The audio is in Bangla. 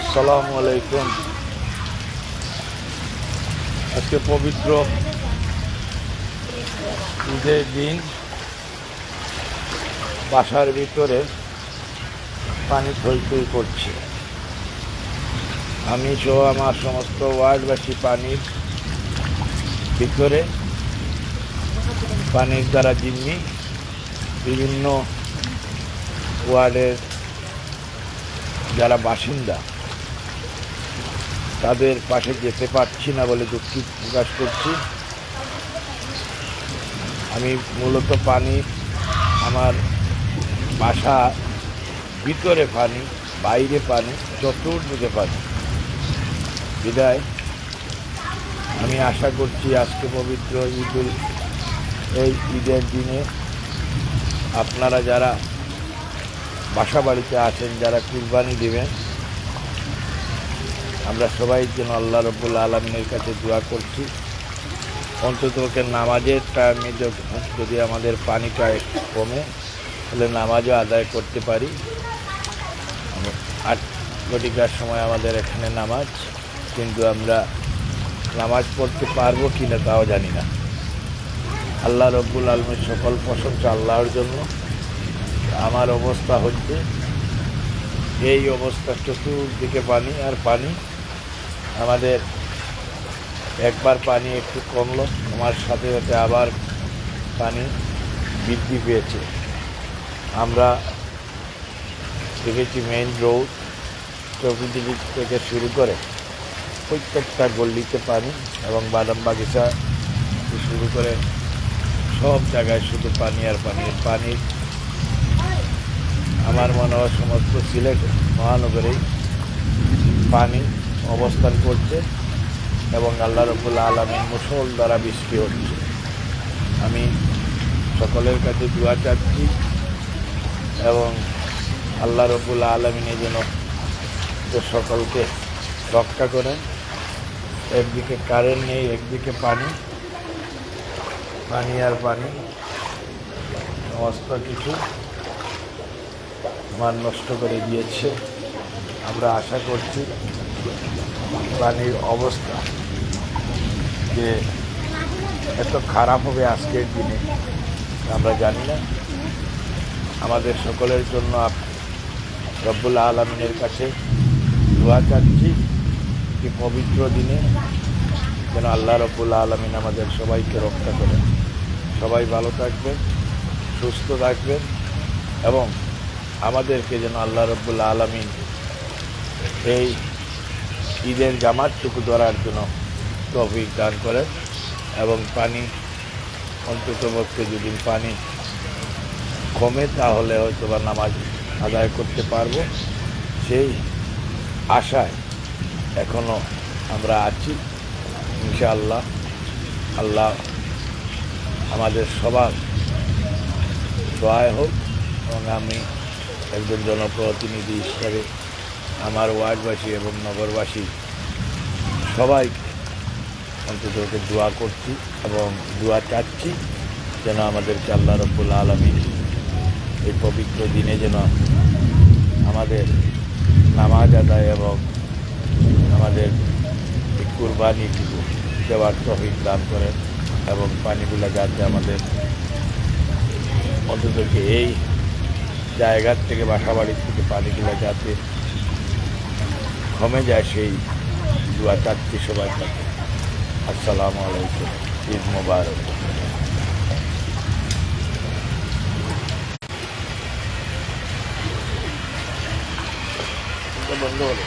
আসসালামু আলাইকুম। আজকে পবিত্র ঈদের দিন বাসার ভিতরে পানি থই করছে। আমি সহ আমার সমস্ত ওয়ার্ডবাসী পানির ভিতরে পানির দ্বারা জিম্মি বিভিন্ন ওয়ার্ডের যারা বাসিন্দা তাদের পাশে যেতে পারছি না বলে দুঃখ প্রকাশ করছি। আমি মূলত পানি আমার বাসা ভিতরে পানি, বাইরে পানি, চতুর্দিকে পানি। বিদায় আমি আশা করছি আজকে পবিত্র এই ঈদের দিনে আপনারা যারা বাসা বাড়িতে আছেন, যারা কুরবানি দেবেন, আমরা সবাই যেন আল্লাহ রব্বুল আলামিনের কাছে দোয়া করছি অন্তত নামাজের টাইমে যদি আমাদের পানিটা একটু কমে তাহলে নামাজও আদায় করতে পারি। 8 ঘটিকার সময় আমাদের এখানে নামাজ, কিন্তু আমরা নামাজ পড়তে পারবো কি না তাও জানি না। আল্লাহ রব্বুল আলামিনের সকল প্রশংসা আল্লাহর জন্য। আমার অবস্থা হচ্ছে এই অবস্থা, চতুর্দিকে পানি আর পানি। আমাদের একবার পানি একটু কমলো, আমার সাথে সাথে আবার পানি বৃদ্ধি পেয়েছে। আমরা দেখেছি মেইন রোড চৌকিদিক থেকে শুরু করে প্রত্যেকটা গল্লিতে পানি, এবং বাদাম বাগিচা শুরু করে সব জায়গায় শুধু পানি আর পানি। পানির আমার মনে হয় সমস্ত সিলেট মহানগরেই পানি অবস্থান করছে এবং আল্লাহ রাব্বুল আলামিন মুষল দ্বারা বৃষ্টি হচ্ছে। আমি সকলের কাছে দোয়া চাচ্ছি এবং আল্লাহ রাব্বুল আলামিন যেন সকলকে রক্ষা করেন। একদিকে কারেন্ট নেই, একদিকে পানি, পানি আর পানি, সমস্ত কিছু মান নষ্ট করে দিয়েছে। আমরা আশা করছি পানির অবস্থা যে এত খারাপ হবে আজকের দিনে আমরা জানি না। আমাদের সকলের জন্য রব্বুল আলামিনের কাছে দোয়া চাচ্ছি যে পবিত্র দিনে যেন আল্লাহ রব্বুল আলামিন আমাদের সবাইকে রক্ষা করেন। সবাই ভালো থাকবেন, সুস্থ থাকবেন এবং আমাদেরকে যেন আল্লাহ রব্বুল আলামিন এই ঈদের জামাতটুকু ধরার জন্য তৌফিক দান করেন এবং পানি অন্ততপক্ষে যদি পানি কমে তাহলে হয়তো বা নামাজ আদায় করতে পারবো, সেই আশায় এখনও আমরা আছি। ইনশাআল্লাহ আল্লাহ আমাদের সবার সহায় হোক এবং আমি একজন জনপ্রতিনিধি হিসাবে আমার ওয়ার্ডবাসী এবং নগরবাসী সবাইকে অন্তত দোয়া করছি এবং দোয়া চাচ্ছি যেন আমাদেরকে আল্লাহ রাব্বুল আলামিন এই পবিত্র দিনে যেন আমাদের নামাজ আদায় এবং আমাদের কুরবানিটুকু দেওয়ার তৌফিক দান করেন এবং পানিগুলো যাতে আমাদের অন্তত এই জায়গার থেকে বাসাবাড়ির থেকে পানিগুলো যাতে কমে যায় সেই দোয়া চাচ্ছি সবার কাছে। আসসালামু আলাইকুম, ঈদ মোবারক। বন্ধ হলো।